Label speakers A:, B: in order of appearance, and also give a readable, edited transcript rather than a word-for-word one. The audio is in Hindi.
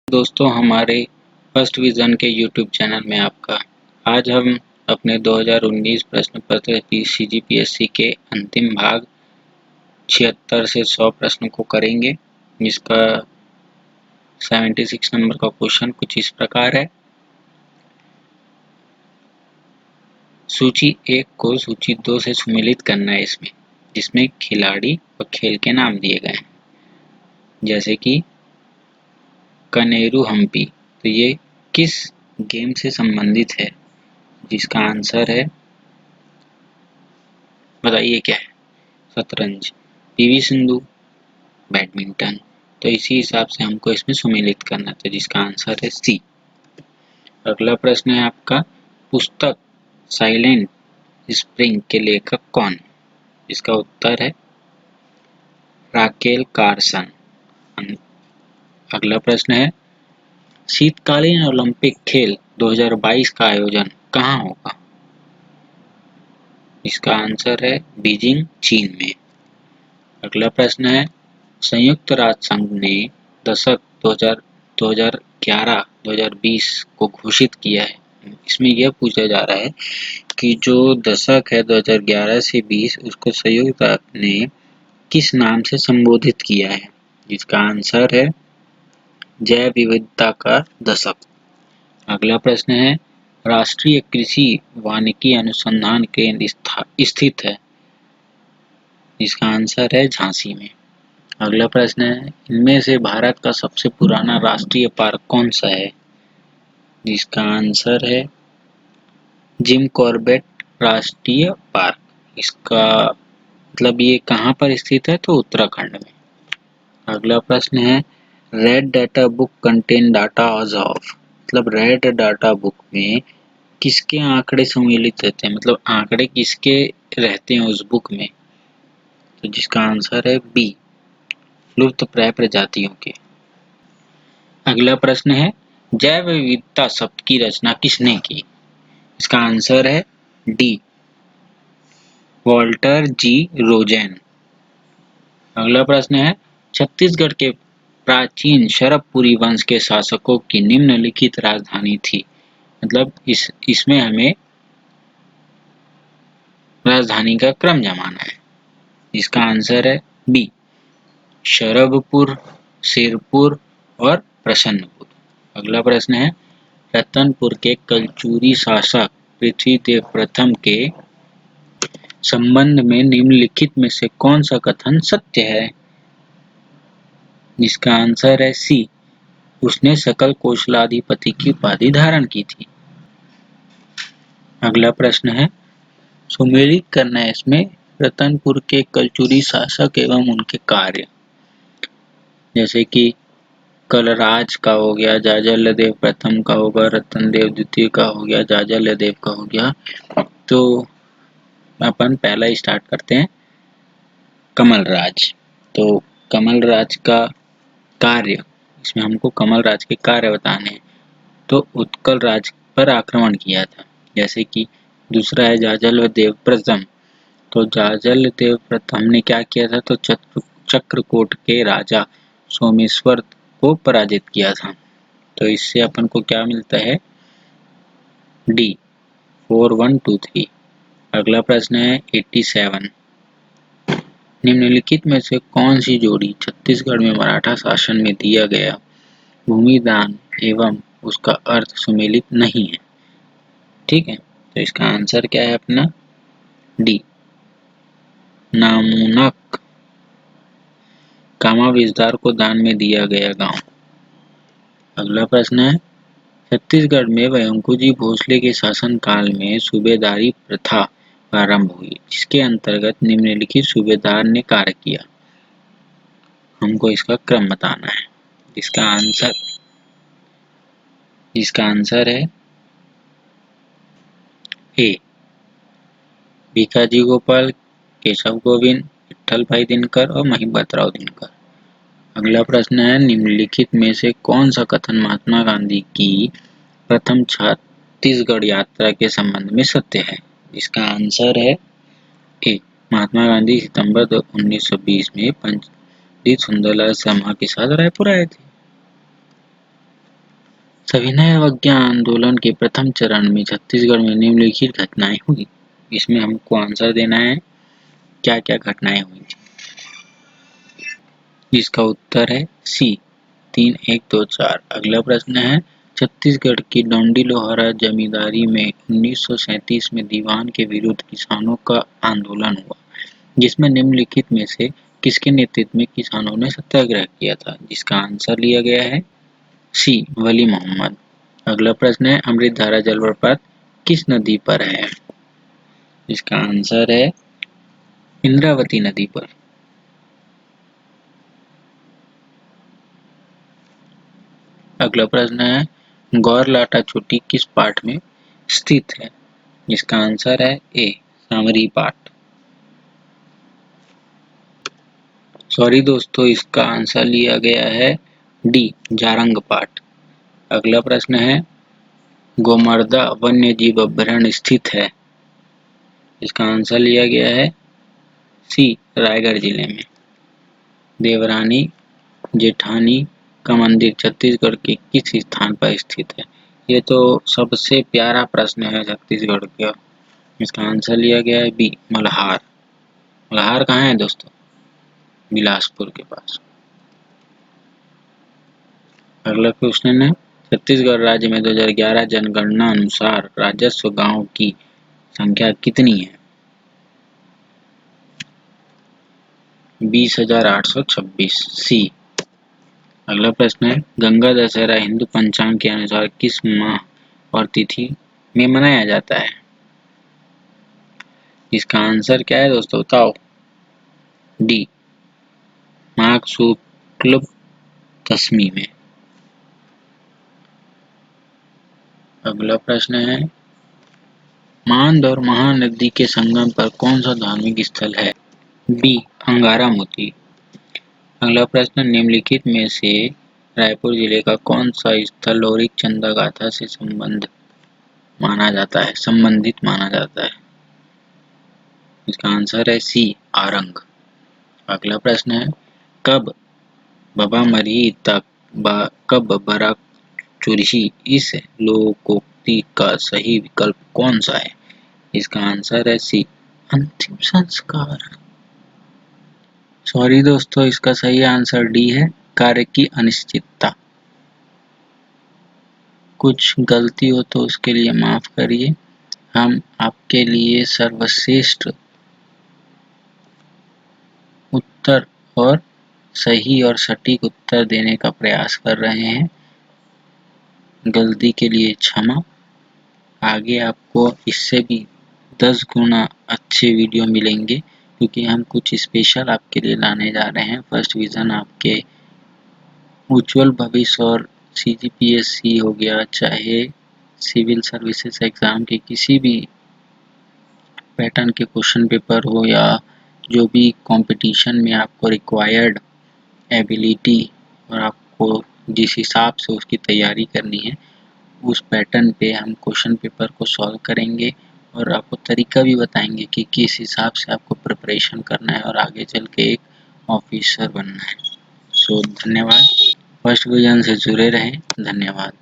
A: दोस्तों, हमारे फर्स्ट विजन के यूट्यूब चैनल में आपका आज हम अपने 2019 प्रश्न पत्र CGPSC के अंतिम भाग 76 से 100 प्रश्नों को करेंगे। जिसका 76 नंबर का क्वेश्चन कुछ इस प्रकार है। सूची 1 को सूची 2 से सुमेलित करना है जिसमें खिलाड़ी और खेल के नाम दिए गए हैं, जैसे कि कनेरू हम्पी। तो ये किस गेम से संबंधित है? जिसका आंसर है, बताइए क्या है? शतरंज। PV Sindhu, badminton. तो इसी हिसाब से हमको इसमें सुमेलित करना था, जिसका आंसर है सी। अगला प्रश्न है आपका, पुस्तक साइलेंट स्प्रिंग के लेखक कौन? इसका उत्तर है राकेल कार्सन। अगला प्रश्न है, शीतकालीन ओलंपिक खेल 2022 का आयोजन कहाँ होगा? इसका आंसर है बीजिंग, चीन में। अगला प्रश्न है, संयुक्त राष्ट्र संघ ने दशक 2011-2020 को घोषित किया है। इसमें यह पूछा जा रहा है कि जो दशक है 2011 से 20, उसको संयुक्त राष्ट्र ने किस नाम से संबोधित किया है? जिसका आंसर है जैव विविधता का दशक। अगला प्रश्न है, राष्ट्रीय कृषि वानिकी अनुसंधान केंद्र स्थित है। इसका आंसर है झांसी में। अगला प्रश्न है, इनमें से भारत का सबसे पुराना राष्ट्रीय पार्क कौन सा है? जिसका आंसर है जिम कॉर्बेट राष्ट्रीय पार्क। इसका मतलब ये कहाँ पर स्थित है? तो उत्तराखंड में। अगला प्रश्न है, red data book contain data as of. मतलब रेड डाटा बुक में किसके आंकड़े सम्मिलित रहते हैं? मतलब आंकड़े किसके रहते हैं उस बुक में? तो जिसका आंसर है बी, लुप्तप्राय प्रजातियों के। अगला प्रश्न है, जैव विविधता शब्द की रचना किसने की? इसका आंसर है डी, वॉल्टर जी रोजेन। अगला प्रश्न है, छत्तीसगढ़ के प्राचीन शरभपुरी वंश के शासकों की निम्नलिखित राजधानी थी। मतलब इसमें हमें राजधानी का क्रम जमाना है। इसका आंसर है बी, शरभपुर, सिरपुर और प्रसन्नपुर। अगला प्रश्न है, रतनपुर के कलचुरी शासक पृथ्वीदेव प्रथम के संबंध में निम्नलिखित में से कौन सा कथन सत्य है? जिसका आंसर है सी, उसने सकल कौशलाधिपति की उपाधि धारण की थी। अगला प्रश्न है, सुमेलित करना है इसमें रतनपुर के कलचुरी शासक एवं उनके कार्य, जैसे कि कलराज का हो गया, जाजलदेव प्रथम का होगा, रतनदेव द्वितीय का हो गया, जाजलदेव का हो गया। तो अपन पहला स्टार्ट करते हैं, कमलराज। तो कमलराज का कार्य, इसमें हमको कमलराज के कार्य बताने हैं। तो उत्कल राज पर आक्रमण किया था। जैसे कि दूसरा है जाजलदेव प्रथम। तो जाजलदेव प्रथम ने क्या किया था? तो चक्रकोट के राजा सोमेश्वर को पराजित किया था। तो इससे अपन को क्या मिलता है? डी, 4123। अगला प्रश्न है 87, निम्नलिखित में से कौन सी जोड़ी छत्तीसगढ़ में मराठा शासन में दिया गया भूमिदान एवं उसका अर्थ सुमेलित नहीं है? ठीक है, तो इसका आंसर क्या है अपना? डी, नामुनक कामा विजदार को दान में दिया गया गांव। अगला प्रश्न है, छत्तीसगढ़ में व्यंकोजी भोसले के शासनकाल में सूबेदारी प्रथा प्रारंभ हुई, जिसके अंतर्गत निम्नलिखित सूबेदार ने कार्य किया। हमको इसका क्रम बताना है। इसका आंसर है ए, भिकाजी गोपाल, केशव गोविंद, विट्ठल भाई दिनकर और महिपतराव दिनकर। अगला प्रश्न है, निम्नलिखित में से कौन सा कथन महात्मा गांधी की प्रथम छत्तीसगढ़ यात्रा के संबंध में सत्य है? इसका आंसर है ए, महात्मा गांधी सितंबर 1920 में पंडित सुंदरलाल शर्मा के साथ रायपुर आए थे। सविनय अवज्ञा आंदोलन के प्रथम चरण में छत्तीसगढ़ में निम्नलिखित घटनाएं हुई। इसमें हमको आंसर देना है क्या क्या घटनाएं हुई थी। इसका उत्तर है सी 3, 1, 2, 4। अगला प्रश्न है छत्तीसगढ़ की डोंडी-लोहारा जमींदारी में 1937 में दीवान के विरुद्ध किसानों का आंदोलन हुआ, जिसमें निम्नलिखित में से किसके नेतृत्व में किसानों ने सत्याग्रह किया था। जिसका आंसर लिया गया है सी वली मोहम्मद। अगला प्रश्न है अमृतधारा जलप्रपात किस नदी पर है। इसका आंसर है इंद्रावती नदी पर। अगला प्रश्न है गौरलाटा चोटी किस पाठ में स्थित है। इसका आंसर है ए सामरी पाठ। सॉरी दोस्तों, इसका आंसर लिया गया है डी जारंग पाठ। अगला प्रश्न है गोमर्दा वन्यजीव अभयारण्य स्थित है। इसका आंसर लिया गया है सी रायगढ़ जिले में। देवरानी जेठानी का मंदिर छत्तीसगढ़ के किस स्थान पर स्थित है। ये तो सबसे प्यारा प्रश्न है छत्तीसगढ़ का। इसका आंसर लिया गया है बी मल्हार। मल्हार कहाँ है दोस्तों? बिलासपुर के पास। अगला क्वेश्चन है छत्तीसगढ़ राज्य में 2011 जनगणना अनुसार राजस्व गांव की संख्या कितनी है। 20,826 सी। अगला प्रश्न है गंगा दशहरा हिंदू पंचांग के अनुसार किस माह और तिथि में मनाया जाता है। इसका आंसर क्या है दोस्तों बताओ। डी माघ शुक्ल दशमी में। अगला प्रश्न है मांद और महानदी के संगम पर कौन सा धार्मिक स्थल है। बी अंगारा मोती। अगला प्रश्न निम्नलिखित में से रायपुर जिले का कौन सा स्थल लोरिक चंदा गाथा से संबंधित माना जाता है। इसका आंसर है सी आरंग। अगला प्रश्न है कब बबा मरही कब बरा चुरही इस लोकोक्ति का सही विकल्प कौन सा है। इसका आंसर है सी अंतिम संस्कार। सॉरी दोस्तों, इसका सही आंसर डी है कार्य की अनिश्चितता। कुछ गलती हो तो उसके लिए माफ करिए। हम आपके लिए सर्वश्रेष्ठ उत्तर और सही और सटीक उत्तर देने का प्रयास कर रहे हैं। गलती के लिए क्षमा। आगे आपको इससे भी 10 गुना अच्छे वीडियो मिलेंगे क्योंकि हम कुछ स्पेशल आपके लिए लाने जा रहे हैं। फर्स्ट डिवीजन आपके उज्जवल भविष्य और CGPSC हो गया, चाहे सिविल सर्विसेज एग्जाम के किसी भी पैटर्न के क्वेश्चन पेपर हो या जो भी कंपटीशन में आपको रिक्वायर्ड एबिलिटी और आपको जिस हिसाब से उसकी तैयारी करनी है उस पैटर्न पे हम क्वेश्चन पेपर को सॉल्व करेंगे और आपको तरीका भी बताएंगे कि किस हिसाब से आपको प्रिपरेशन करना है और आगे चल के एक ऑफिसर बनना है। सो धन्यवाद। फर्स्ट डिवीजन से जुड़े रहें। धन्यवाद।